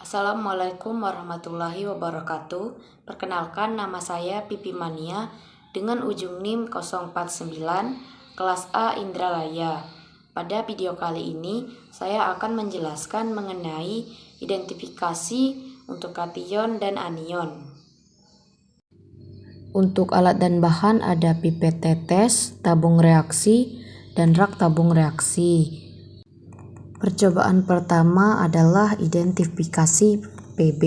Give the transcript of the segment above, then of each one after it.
Assalamualaikum warahmatullahi wabarakatuh. Perkenalkan, nama saya Pipi Mania dengan ujung NIM 049 kelas A Indralaya. Pada video kali ini saya akan menjelaskan mengenai identifikasi untuk kation dan anion. Untuk alat dan bahan ada pipet tetes, tabung reaksi, dan rak tabung reaksi. Percobaan pertama adalah identifikasi Pb.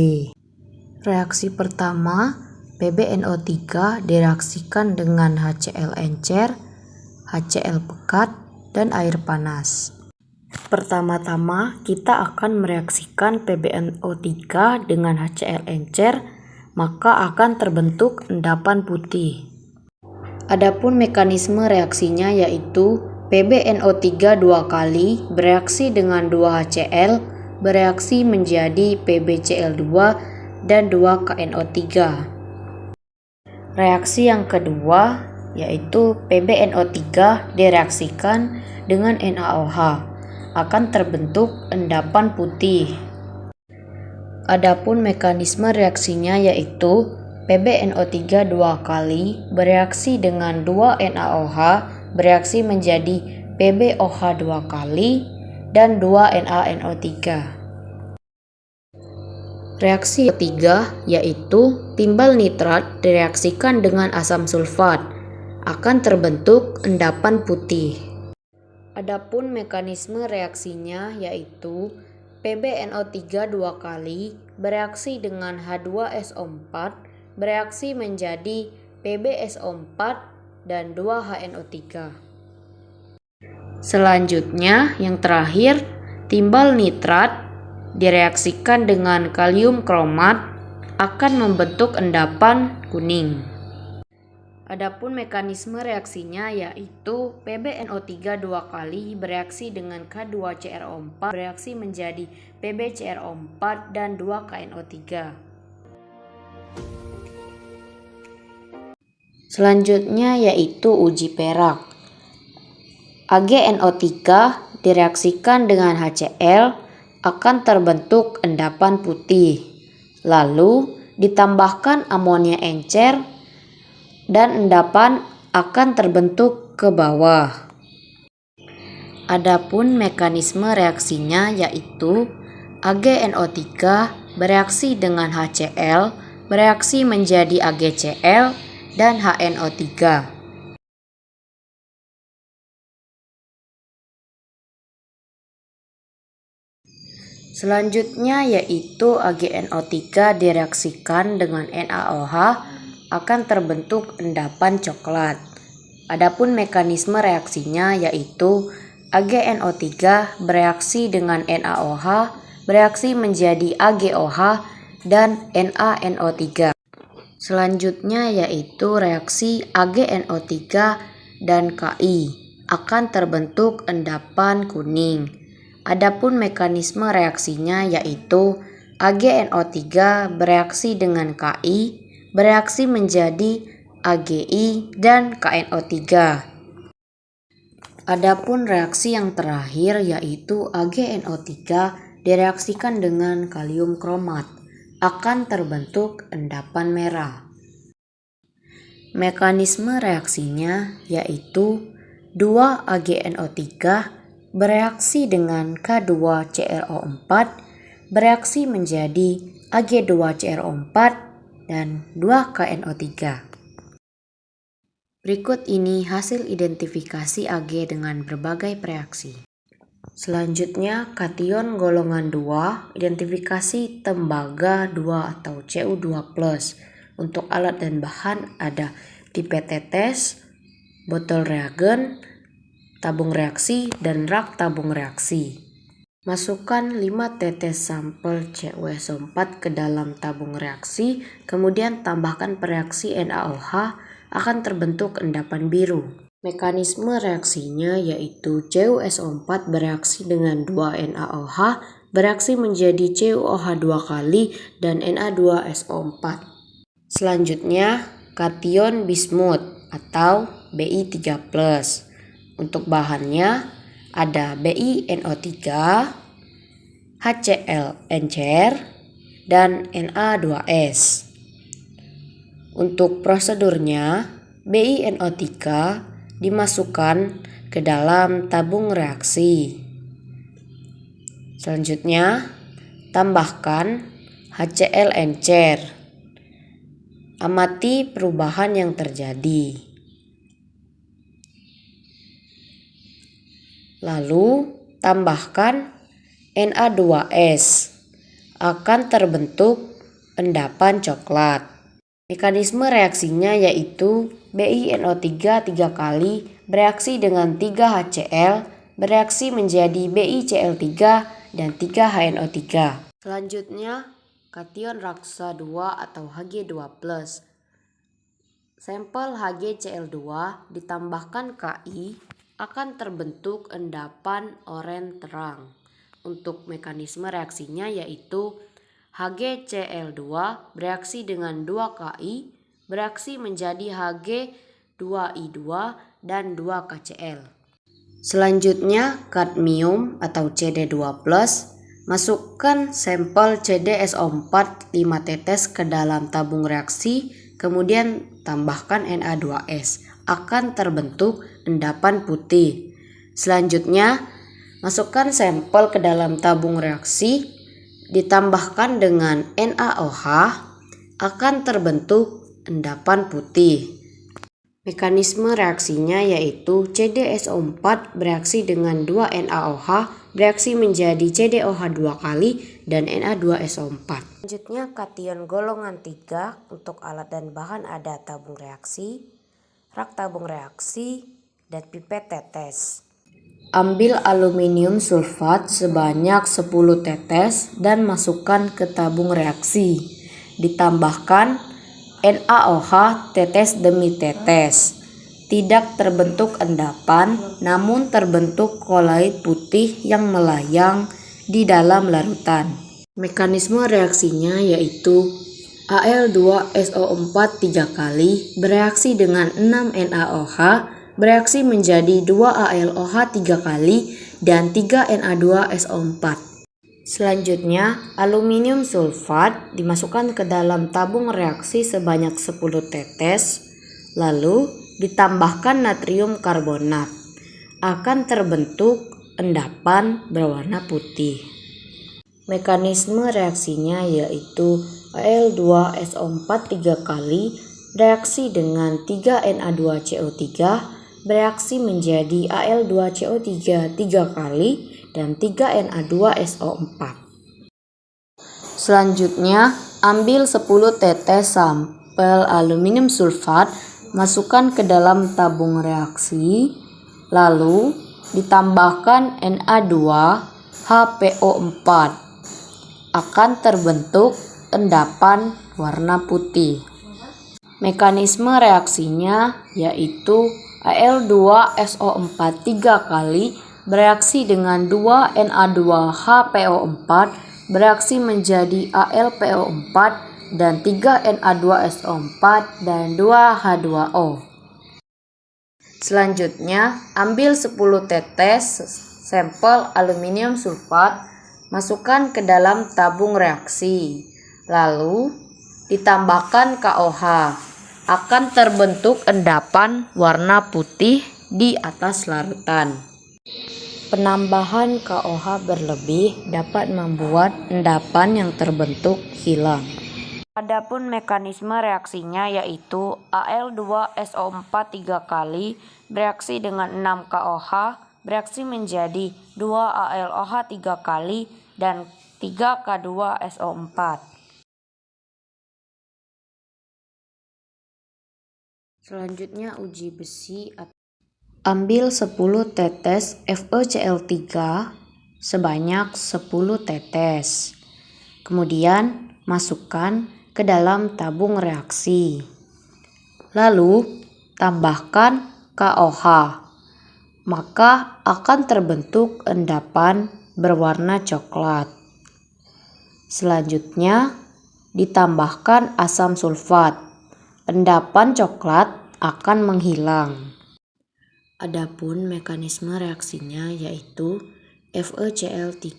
Reaksi pertama, PbNO3 direaksikan dengan HCl encer, HCl pekat, dan air panas. Pertama-tama kita akan mereaksikan PbNO3 dengan HCl encer, maka akan terbentuk endapan putih. Adapun mekanisme reaksinya yaitu PbNO3 dua kali bereaksi dengan 2HCl bereaksi menjadi PbCl2 dan 2KNO3. Reaksi yang kedua yaitu PbNO3 direaksikan dengan NaOH akan terbentuk endapan putih. Adapun mekanisme reaksinya yaitu PbNO3 dua kali bereaksi dengan 2NaOH bereaksi menjadi PbOH dua kali dan 2NaNO3. Reaksi ketiga yaitu timbal nitrat direaksikan dengan asam sulfat akan terbentuk endapan putih. Adapun mekanisme reaksinya yaitu PbNO3 dua kali bereaksi dengan H2SO4 bereaksi menjadi PbSO4 dan 2HNO3. Selanjutnya yang terakhir, timbal nitrat direaksikan dengan kalium kromat akan membentuk endapan kuning. Adapun mekanisme reaksinya yaitu PbNO3 dua kali bereaksi dengan K2CrO4 bereaksi menjadi PbCrO4 dan 2KNO3. Selanjutnya yaitu uji perak. AgNO3 direaksikan dengan HCl akan terbentuk endapan putih. Lalu ditambahkan amonia encer dan endapan akan terbentuk ke bawah. Adapun mekanisme reaksinya yaitu AgNO3 bereaksi dengan HCl bereaksi menjadi AgCl dan HNO3. Selanjutnya yaitu AgNO3 direaksikan dengan NaOH akan terbentuk endapan coklat. Adapun mekanisme reaksinya yaitu AgNO3 bereaksi dengan NaOH bereaksi menjadi AgOH dan NaNO3. Selanjutnya yaitu reaksi AgNO3 dan Ki akan terbentuk endapan kuning. Adapun mekanisme reaksinya yaitu AgNO3 bereaksi dengan Ki bereaksi menjadi Agi dan KNO3. Adapun reaksi yang terakhir yaitu AgNO3 direaksikan dengan kalium kromat akan terbentuk endapan merah. Mekanisme reaksinya yaitu 2AgNO3 bereaksi dengan K2CrO4 bereaksi menjadi Ag2CrO4 dan 2KNO3. Berikut ini hasil identifikasi Ag dengan berbagai reaksi. Selanjutnya, kation golongan 2, identifikasi tembaga 2 atau Cu2+. Untuk alat dan bahan ada pipet tetes, botol reagen, tabung reaksi, dan rak tabung reaksi. Masukkan 5 tetes sampel CuSO4 ke dalam tabung reaksi, kemudian tambahkan pereaksi NaOH, akan terbentuk endapan biru. Mekanisme reaksinya yaitu CuSO4 bereaksi dengan 2NaOH bereaksi menjadi CuOH dua kali dan Na2SO4. Selanjutnya, kation bismut atau Bi3+. Untuk bahannya ada BiNO3, HCl encer, dan Na2S. Untuk prosedurnya, BiNO3 dimasukkan ke dalam tabung reaksi. Selanjutnya, tambahkan HCl encer. Amati perubahan yang terjadi. Lalu, tambahkan Na2S. Akan terbentuk endapan coklat. Mekanisme reaksinya yaitu BiNO3 3 kali bereaksi dengan 3 HCl, bereaksi menjadi BiCl3 dan 3 HNO3. Selanjutnya, kation raksa 2 atau Hg2+. Sampel HgCl2 ditambahkan Ki akan terbentuk endapan oranye terang. Untuk mekanisme reaksinya yaitu HgCl2 bereaksi dengan 2 Ki, bereaksi menjadi Hg2I2 dan 2 KCl. Selanjutnya, kadmium atau Cd2+, masukkan sampel CdSO4 5 tetes ke dalam tabung reaksi, kemudian tambahkan Na2S. Akan terbentuk endapan putih. Selanjutnya, masukkan sampel ke dalam tabung reaksi, ditambahkan dengan NaOH, akan terbentuk endapan putih. Mekanisme reaksinya yaitu CdSO4 bereaksi dengan 2 NaOH, bereaksi menjadi CdOH 2 kali dan Na2SO4. Selanjutnya, kation golongan 3 untuk alat dan bahan ada tabung reaksi, rak tabung reaksi, dan pipet tetes. Ambil aluminium sulfat sebanyak 10 tetes dan masukkan ke tabung reaksi. Ditambahkan NaOH tetes demi tetes. Tidak terbentuk endapan, namun terbentuk koloid putih yang melayang di dalam larutan. Mekanisme reaksinya yaitu Al2SO4 3 kali bereaksi dengan 6 NaOH, bereaksi menjadi 2 AlOH 3 kali dan 3 Na2SO4. Selanjutnya, aluminium sulfat dimasukkan ke dalam tabung reaksi sebanyak 10 tetes, lalu ditambahkan natrium karbonat. Akan terbentuk endapan berwarna putih. Mekanisme reaksinya yaitu Al2SO4 3 kali bereaksi dengan 3 Na2CO3, bereaksi menjadi Al2CO3 3 kali dan 3 Na2SO4. Selanjutnya, ambil 10 tetes sampel aluminium sulfat, masukkan ke dalam tabung reaksi, lalu ditambahkan Na2HPO4. Akan terbentuk endapan warna putih. Mekanisme reaksinya yaitu Al2SO4 3 kali bereaksi dengan 2 Na2HPO4, bereaksi menjadi AlPO4 dan 3 Na2SO4 dan 2 H2O. Selanjutnya, ambil 10 tetes sampel aluminium sulfat, masukkan ke dalam tabung reaksi, lalu ditambahkan KOH. Akan terbentuk endapan warna putih di atas larutan. Penambahan KOH berlebih dapat membuat endapan yang terbentuk hilang. Adapun mekanisme reaksinya yaitu Al2SO4 3 kali bereaksi dengan 6 KOH, bereaksi menjadi 2 AlOH 3 kali dan 3 K2SO4. Selanjutnya, uji besi. Ambil 10 tetes FeCl3 sebanyak 10 tetes. Kemudian masukkan ke dalam tabung reaksi. Lalu tambahkan KOH. Maka akan terbentuk endapan berwarna coklat. Selanjutnya ditambahkan asam sulfat. Endapan coklat akan menghilang. Adapun mekanisme reaksinya yaitu FeCl3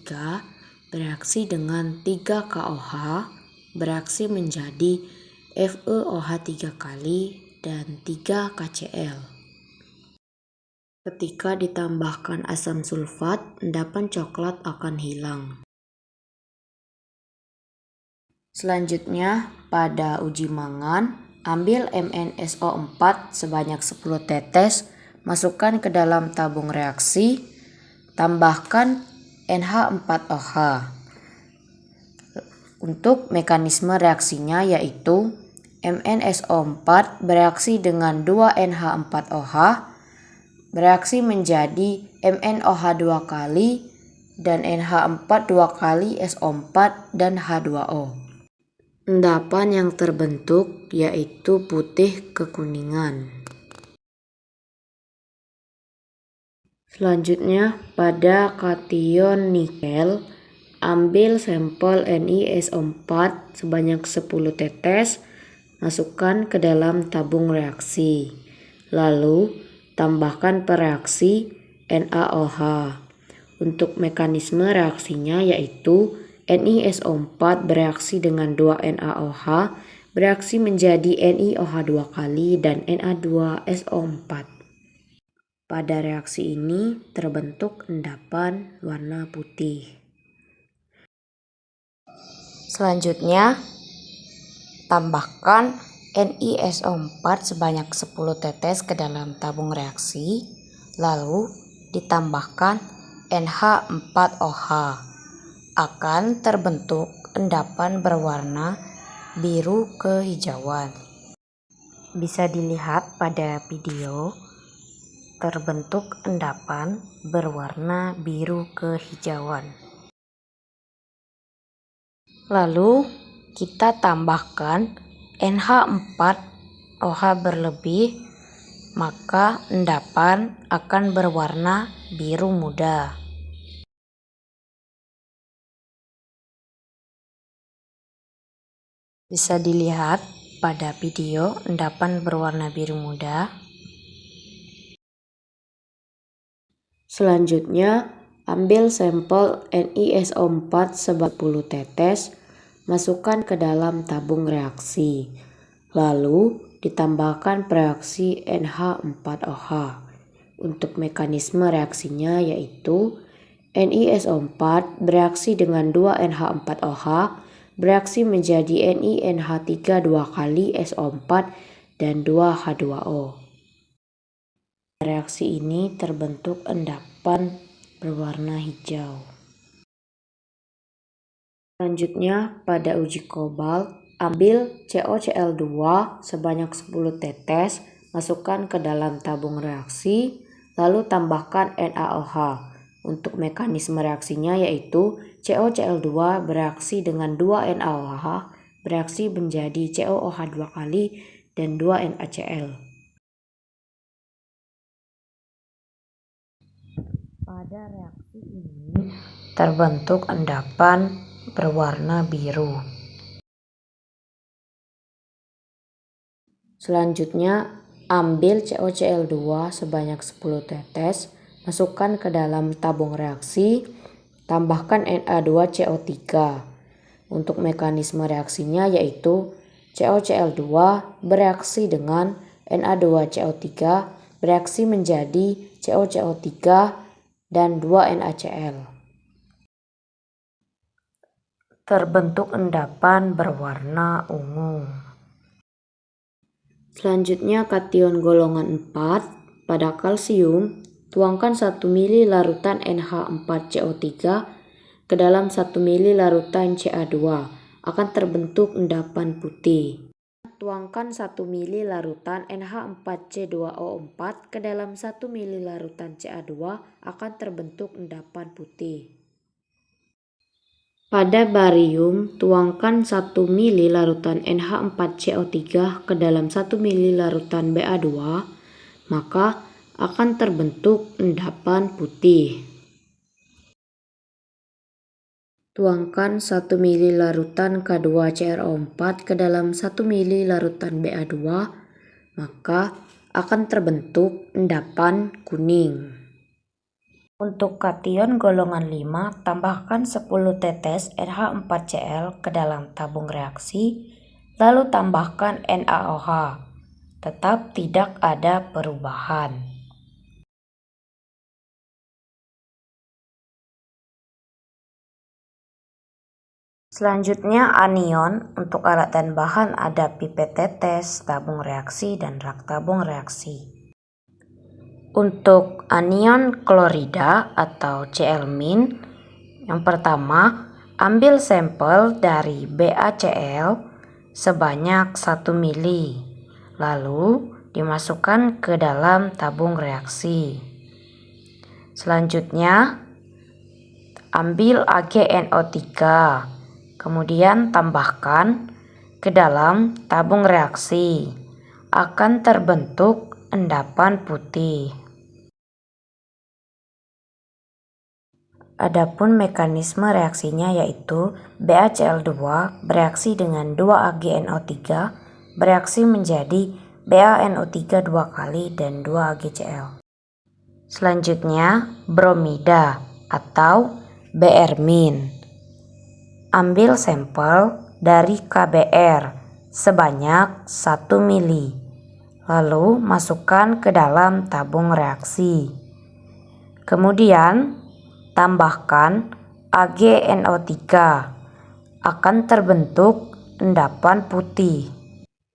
bereaksi dengan 3 KOH bereaksi menjadi FeOH 3 kali dan 3 KCl. Ketika ditambahkan asam sulfat, endapan coklat akan hilang. Selanjutnya, pada uji mangan, ambil MnSO4 sebanyak 10 tetes, masukkan ke dalam tabung reaksi, tambahkan NH4OH. Untuk mekanisme reaksinya yaitu MnSO4 bereaksi dengan 2NH4OH, bereaksi menjadi MnOH 2 kali dan NH4 2 kali SO4 dan H2O. Endapan yang terbentuk yaitu putih kekuningan. Selanjutnya, pada kation nikel, ambil sampel NiSO4 sebanyak 10 tetes, masukkan ke dalam tabung reaksi. Lalu, tambahkan pereaksi NaOH. Untuk mekanisme reaksinya yaitu NiSO4 bereaksi dengan 2 NaOH, bereaksi menjadi NiOH 2 kali dan Na2SO4. Pada reaksi ini terbentuk endapan warna putih. Selanjutnya, tambahkan NiSO4 sebanyak 10 tetes ke dalam tabung reaksi, lalu ditambahkan NH4OH. Akan terbentuk endapan berwarna biru kehijauan. Bisa dilihat pada video, terbentuk endapan berwarna biru kehijauan. Lalu kita tambahkan NH4OH berlebih, maka endapan akan berwarna biru muda. Bisa dilihat pada video endapan berwarna biru muda. Selanjutnya, ambil sampel NiSO4 sebanyak 10 tetes, masukkan ke dalam tabung reaksi. Lalu, ditambahkan reaksi NH4OH. Untuk mekanisme reaksinya yaitu NiSO4 bereaksi dengan 2 NH4OH, bereaksi menjadi NiNH3 2 kali SO4 dan 2 H2O. Reaksi ini terbentuk endapan berwarna hijau. Selanjutnya, pada uji kobalt, ambil CoCl2 sebanyak 10 tetes, masukkan ke dalam tabung reaksi, lalu tambahkan NaOH. Untuk mekanisme reaksinya yaitu CoCl2 bereaksi dengan 2 NaOH, bereaksi menjadi CoOH 2 kali dan 2 NaCl. Pada reaksi ini terbentuk endapan berwarna biru. Selanjutnya, ambil CoCl2 sebanyak 10 tetes, masukkan ke dalam tabung reaksi, tambahkan Na2CO3. Untuk mekanisme reaksinya yaitu CoCl2 bereaksi dengan Na2CO3, bereaksi menjadi CoCO3 dan 2 NaCl. Terbentuk endapan berwarna ungu. Selanjutnya, kation golongan 4 pada kalsium, tuangkan 1 ml larutan NH4CO3 ke dalam 1 ml larutan Ca2, akan terbentuk endapan putih. Tuangkan 1 ml larutan NH4C2O4 ke dalam 1 ml larutan Ca2, akan terbentuk endapan putih. Pada barium, tuangkan 1 ml larutan NH4CO3 ke dalam 1 ml larutan Ba2, maka akan terbentuk endapan putih. Tuangkan 1 ml larutan K2CrO4 ke dalam 1 ml larutan Ba2, maka akan terbentuk endapan kuning. Untuk kation golongan 5, tambahkan 10 tetes NH4Cl ke dalam tabung reaksi, lalu tambahkan NaOH. Tetap tidak ada perubahan. Selanjutnya anion. Untuk alat dan bahan ada pipet tetes, tabung reaksi, dan rak tabung reaksi. Untuk anion klorida atau Cl-, yang pertama, ambil sampel dari BaCl sebanyak 1 mili, lalu dimasukkan ke dalam tabung reaksi. Selanjutnya, ambil AgNO3, kemudian tambahkan ke dalam tabung reaksi. Akan terbentuk endapan putih. Adapun mekanisme reaksinya yaitu BaCl2 bereaksi dengan 2AgNO3 bereaksi menjadi BaNO3 2 kali dan 2AgCl. Selanjutnya, bromida atau Br-. Ambil sampel dari KBr sebanyak 1 mili, lalu masukkan ke dalam tabung reaksi. Kemudian, tambahkan AgNO3, akan terbentuk endapan putih.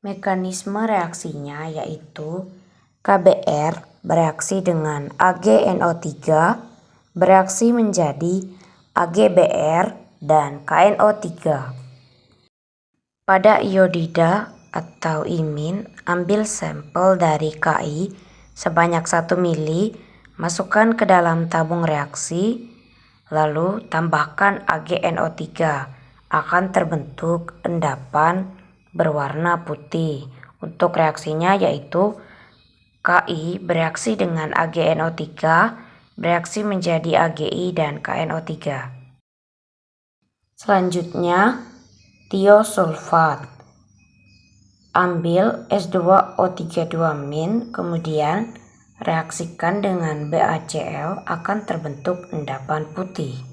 Mekanisme reaksinya yaitu KBr bereaksi dengan AgNO3 bereaksi menjadi AgBr dan KNO3. Pada iodida atau imin, ambil sampel dari Ki sebanyak 1 mili, masukkan ke dalam tabung reaksi, lalu tambahkan AgNO3, akan terbentuk endapan berwarna putih. Untuk reaksinya yaitu Ki bereaksi dengan AgNO3 bereaksi menjadi Agi dan KNO3. Selanjutnya, tiosulfat. Ambil S2O32-, kemudian reaksikan dengan BaCl, akan terbentuk endapan putih.